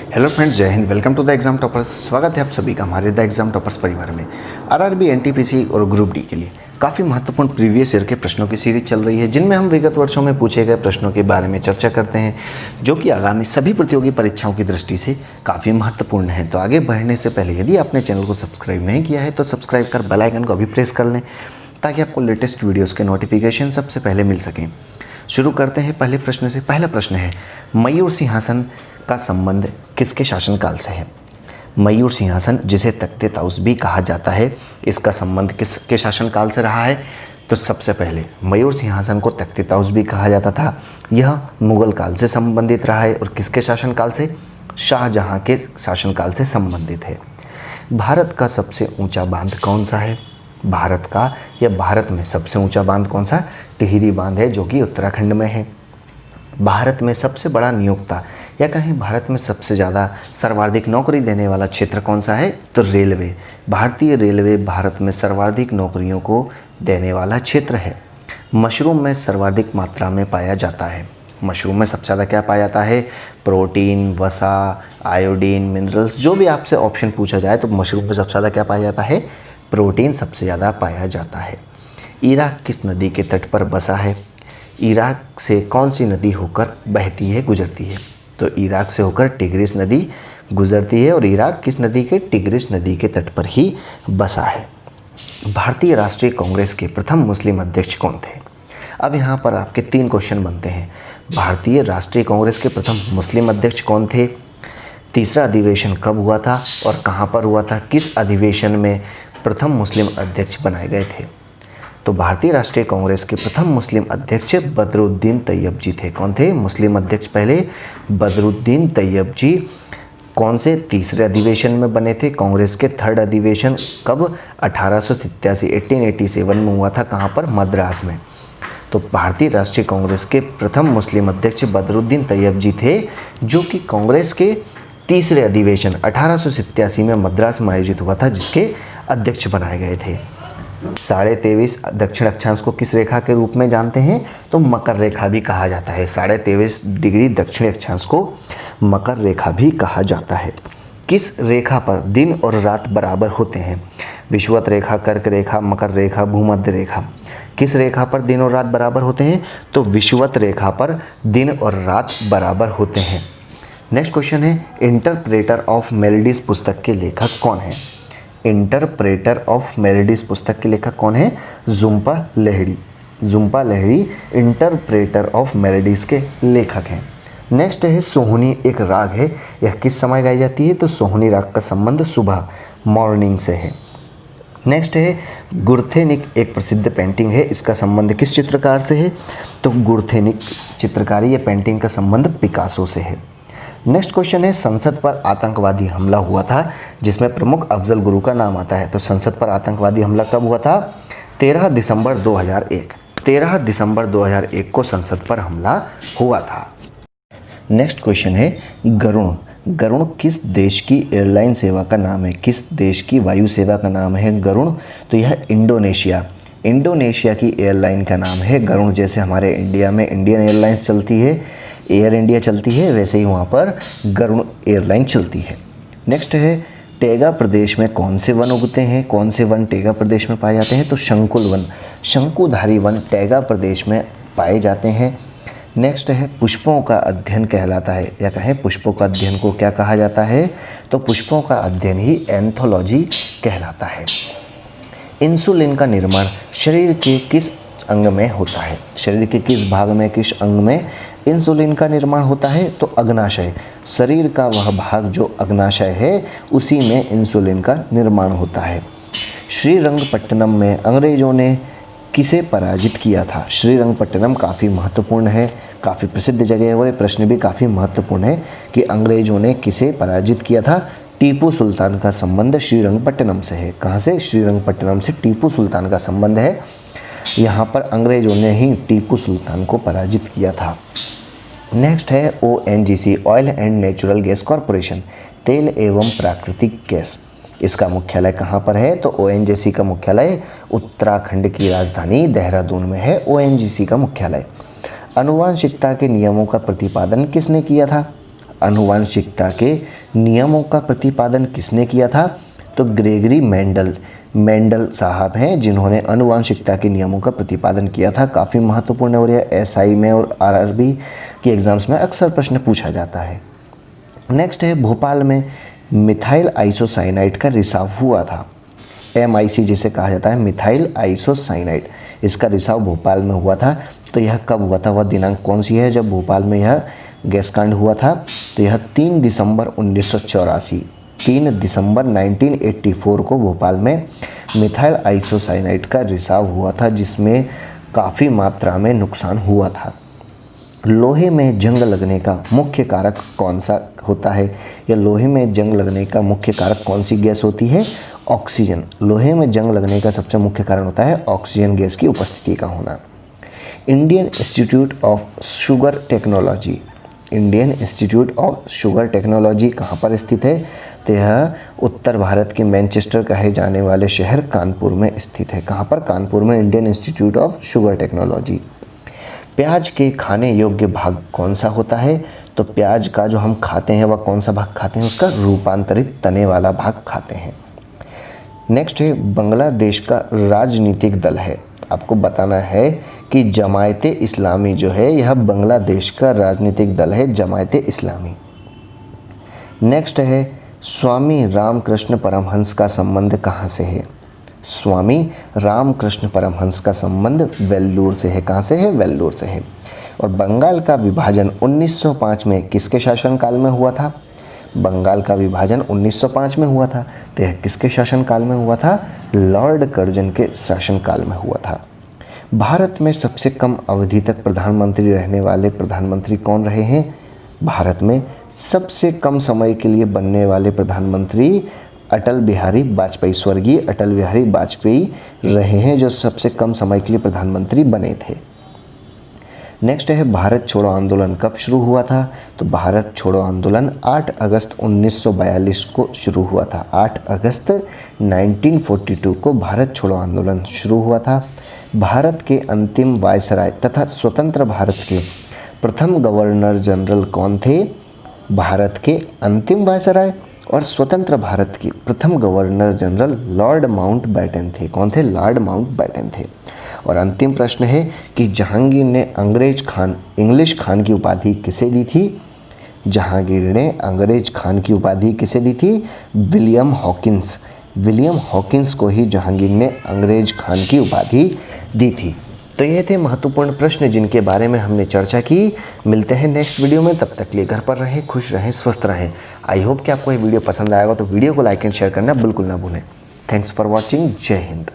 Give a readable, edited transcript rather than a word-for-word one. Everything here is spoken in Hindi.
हेलो फ्रेंड्स, जय Hind. Welcome to the exam toppers. स्वागत है आप सभी का हमारे द एग्जाम टॉपर्स परिवार में। आरआरबी, एनटीपीसी और ग्रुप डी के लिए काफ़ी महत्वपूर्ण प्रीवियस ईयर के प्रश्नों की सीरीज चल रही है, जिनमें हम विगत वर्षों में पूछे गए प्रश्नों के बारे में चर्चा करते हैं, जो कि आगामी सभी प्रतियोगी परीक्षाओं की दृष्टि से काफ़ी महत्वपूर्ण है। तो आगे बढ़ने से पहले यदि आपने चैनल को सब्सक्राइब नहीं किया है तो सब्सक्राइब कर बेल आइकन को अभी प्रेस कर लें, ताकि आपको लेटेस्ट वीडियोज़ के नोटिफिकेशन सबसे पहले मिल सकें। शुरू करते हैं पहले प्रश्न से। पहला प्रश्न है, मयूर सिंहासन का संबंध किसके शासनकाल से है? मयूर सिंहासन, जिसे तख्ते ताउस भी कहा जाता है, इसका संबंध किसके शासनकाल से रहा है? तो सबसे पहले मयूर सिंहासन को तख्ते ताउस भी कहा जाता था। यह मुगल काल से संबंधित रहा है और किसके शासनकाल से? शाहजहां के शासनकाल से संबंधित है। भारत का सबसे ऊंचा बांध कौन सा है? भारत में सबसे ऊंचा बांध कौन सा? टिहरी बांध है, जो कि उत्तराखंड में है। भारत में सबसे बड़ा नियोक्ता या कहीं भारत में सबसे ज़्यादा सर्वाधिक नौकरी देने वाला क्षेत्र कौन सा है? तो रेलवे। भारतीय रेलवे भारत में सर्वाधिक नौकरियों को देने वाला क्षेत्र है। मशरूम में सर्वाधिक मात्रा में पाया जाता है। मशरूम में सबसे ज़्यादा क्या पाया जाता है? प्रोटीन, वसा, आयोडीन, मिनरल्स। जो भी आपसे ऑप्शन पूछा जाए तो मशरूम में सबसे ज़्यादा क्या पाया जाता है? प्रोटीन सबसे ज़्यादा पाया जाता है। इराक किस नदी के तट पर बसा है? इराक से कौन सी नदी होकर बहती है, गुजरती है? तो इराक से होकर टिग्रिस नदी गुजरती है और इराक किस नदी के? टिग्रिस नदी के तट पर ही बसा है। भारतीय राष्ट्रीय कांग्रेस के प्रथम मुस्लिम अध्यक्ष कौन थे? अब यहाँ पर आपके 3 क्वेश्चन बनते हैं। भारतीय राष्ट्रीय कांग्रेस के प्रथम मुस्लिम अध्यक्ष कौन थे? तीसरा अधिवेशन कब हुआ था और कहाँ पर हुआ था? किस अधिवेशन में प्रथम मुस्लिम अध्यक्ष बनाए गए थे? तो भारतीय राष्ट्रीय कांग्रेस के प्रथम मुस्लिम अध्यक्ष बदरुद्दीन तैयब जी थे। कौन थे मुस्लिम अध्यक्ष पहले? बदरुद्दीन तैयब जी। कौन से? तीसरे अधिवेशन में बने थे। कांग्रेस के थर्ड अधिवेशन कब? 1887 में हुआ था। कहाँ पर? मद्रास में। तो भारतीय राष्ट्रीय कांग्रेस के प्रथम मुस्लिम अध्यक्ष बदरुद्दीन तैयब जी थे, जो कि कांग्रेस के तीसरे अधिवेशन 1887 में मद्रास में आयोजित हुआ था, जिसके अध्यक्ष बनाए गए थे। 23.5 दक्षिण अक्षांश को किस रेखा के रूप में जानते हैं? तो मकर रेखा भी कहा जाता है। 23.5 डिग्री दक्षिण अक्षांश को मकर रेखा भी कहा जाता है। किस रेखा पर दिन और रात बराबर होते हैं? विषुवत रेखा, कर्क रेखा, मकर रेखा, भूमध्य रेखा। किस रेखा पर दिन और रात बराबर होते हैं? तो विषुवत रेखा पर दिन और रात बराबर होते हैं। नेक्स्ट क्वेश्चन है, इंटरप्रेटर ऑफ मेलोडीज पुस्तक के लेखक कौन है? इंटरप्रेटर ऑफ मेलोडीज पुस्तक के लेखक कौन है? Jhumpa Lahiri. Jhumpa Lahiri interpreter of melodies के लेखक हैं। नेक्स्ट है, सोहनी एक राग है, यह किस समय गाई जाती है? तो सोहनी राग का संबंध सुबह, मॉर्निंग से है। नेक्स्ट है, गुरथेनिक एक प्रसिद्ध पेंटिंग है, इसका संबंध किस चित्रकार से है? तो गुरथेनिक चित्रकारी या पेंटिंग का संबंध पिकासो से है। नेक्स्ट क्वेश्चन है, संसद पर आतंकवादी हमला हुआ था, जिसमें प्रमुख अफजल गुरु का नाम आता है। तो संसद पर आतंकवादी हमला कब हुआ था? 13 दिसंबर 2001। 13 दिसंबर 2001 को संसद पर हमला हुआ था। नेक्स्ट क्वेश्चन है, गरुण। गरुण किस देश की एयरलाइन सेवा का नाम है? किस देश की वायु सेवा का नाम है गरुण? तो यह इंडोनेशिया की एयरलाइन का नाम है गरुण। जैसे हमारे इंडिया में इंडियन एयरलाइंस चलती है, एयर इंडिया चलती है, वैसे ही वहाँ पर गरुण एयरलाइन चलती है। नेक्स्ट है, टेगा प्रदेश में कौन से वन उगते हैं? कौन से वन टेगा प्रदेश में पाए जाते हैं? तो शंकुल वन, शंकुधारी वन टेगा प्रदेश में पाए जाते हैं। नेक्स्ट है, पुष्पों का अध्ययन कहलाता है, या कहें पुष्पों का अध्ययन को क्या कहा जाता है? तो पुष्पों का अध्ययन ही एंथोलॉजी कहलाता है। इंसुलिन का निर्माण शरीर के किस अंग में होता है? शरीर के किस भाग में, किस अंग में इंसुलिन का निर्माण होता है? तो अग्नाशय। शरीर का वह भाग जो अग्नाशय है, उसी में इंसुलिन का निर्माण होता है। श्रीरंगपट्टनम में अंग्रेजों ने किसे पराजित किया था? श्रीरंगपट्टनम काफ़ी महत्वपूर्ण है, काफ़ी प्रसिद्ध जगह है और ये प्रश्न भी काफ़ी महत्वपूर्ण है कि अंग्रेजों ने किसे पराजित किया था? टीपू सुल्तान का संबंध श्रीरंगपट्टनम से है। कहाँ से? श्रीरंगपट्टनम से टीपू सुल्तान का संबंध है। यहाँ पर अंग्रेजों ने ही टीपू सुल्तान को पराजित किया था। नेक्स्ट है, ONGC, oil and natural gas corporation, तेल एवं प्राकृतिक गैस। इसका मुख्यालय कहाँ पर है? तो ONGC का मुख्यालय उत्तराखंड की राजधानी देहरादून में है। ONGC का मुख्यालय। आनुवांशिकता के नियमों का प्रतिपादन किसने किया था? आनुवांशिकता के नियमों का प्रतिपादन किसने किया था? तो ग्रेगरी मेंडल साहब हैं जिन्होंने आनुवांशिकता के नियमों का प्रतिपादन किया था। काफ़ी महत्वपूर्ण है और यह एसआई में और आरआरबी के एग्जाम्स में अक्सर प्रश्न पूछा जाता है। नेक्स्ट है, भोपाल में मिथाइल आइसोसाइनाइड का रिसाव हुआ था। MIC जिसे कहा जाता है, मिथाइल आइसोसाइनाइड, इसका रिसाव भोपाल में हुआ था। तो यह कब हुआ था, वह दिनांक कौन सी है जब भोपाल में यह गैस कांड हुआ था? तो यह 3 दिसंबर 1984, 3 दिसंबर 1984 को भोपाल में मिथाइल आइसोसाइनाइड का रिसाव हुआ था, जिसमें काफ़ी मात्रा में नुकसान हुआ था। लोहे में जंग लगने का मुख्य कारक कौन सा होता है? या लोहे में जंग लगने का मुख्य कारक कौन सी गैस होती है? ऑक्सीजन। लोहे में जंग लगने का सबसे मुख्य कारण होता है ऑक्सीजन गैस की उपस्थिति का होना। Indian institute of sugar technology, Indian institute of sugar technology कहाँ पर स्थित है? तो यह उत्तर भारत के मैनचेस्टर कहे जाने वाले शहर कानपुर में स्थित है। कहाँ पर? कानपुर में Indian institute of sugar technology. प्याज के खाने योग्य भाग कौन सा होता है? तो प्याज का जो हम खाते हैं वह कौन सा भाग खाते हैं? उसका रूपांतरित तने वाला भाग खाते हैं। नेक्स्ट है, बांग्लादेश का राजनीतिक दल है। आपको बताना है कि जमायते इस्लामी जो है यह बांग्लादेश का राजनीतिक दल है, जमायते इस्लामी। नेक्स्ट है, स्वामी रामकृष्ण परमहंस का संबंध कहाँ से है? स्वामी रामकृष्ण परमहंस का संबंध वेल्लूर से है। कहाँ से है? वेल्लूर से है। और बंगाल का विभाजन 1905 में किसके शासनकाल में हुआ था? बंगाल का विभाजन 1905 में हुआ था। तो यह किसके शासनकाल में हुआ था? लॉर्ड कर्जन के शासनकाल में हुआ था। भारत में सबसे कम अवधि तक प्रधानमंत्री रहने वाले प्रधानमंत्री कौन रहे हैं? भारत में सबसे कम समय के लिए बनने वाले प्रधानमंत्री अटल बिहारी वाजपेयी, स्वर्गीय अटल बिहारी वाजपेयी रहे हैं, जो सबसे कम समय के लिए प्रधानमंत्री बने थे। नेक्स्ट है, भारत छोड़ो आंदोलन कब शुरू हुआ था? तो भारत छोड़ो आंदोलन 8 अगस्त 1942 को शुरू हुआ था। 8 अगस्त 1942 को भारत छोड़ो आंदोलन शुरू हुआ था। भारत के अंतिम वायसराय तथा स्वतंत्र भारत के प्रथम गवर्नर जनरल कौन थे? भारत के अंतिम वायसराय और स्वतंत्र भारत के प्रथम गवर्नर जनरल लॉर्ड माउंटबेटन थे। कौन थे? लॉर्ड माउंटबेटन थे। और अंतिम प्रश्न है कि जहांगीर ने इंग्लिश खान की उपाधि किसे दी थी? जहांगीर ने अंग्रेज खान की उपाधि किसे दी थी? विलियम हॉकिंस को ही जहांगीर ने अंग्रेज खान की उपाधि दी थी। तो ये थे महत्वपूर्ण प्रश्न जिनके बारे में हमने चर्चा की। मिलते हैं नेक्स्ट वीडियो में, तब तक लिए घर पर रहें, खुश रहें, स्वस्थ रहें। आई होप कि आपको ये वीडियो पसंद आएगा, तो वीडियो को लाइक एंड शेयर करना बिल्कुल ना भूलें। Thanks for watching. जय हिंद।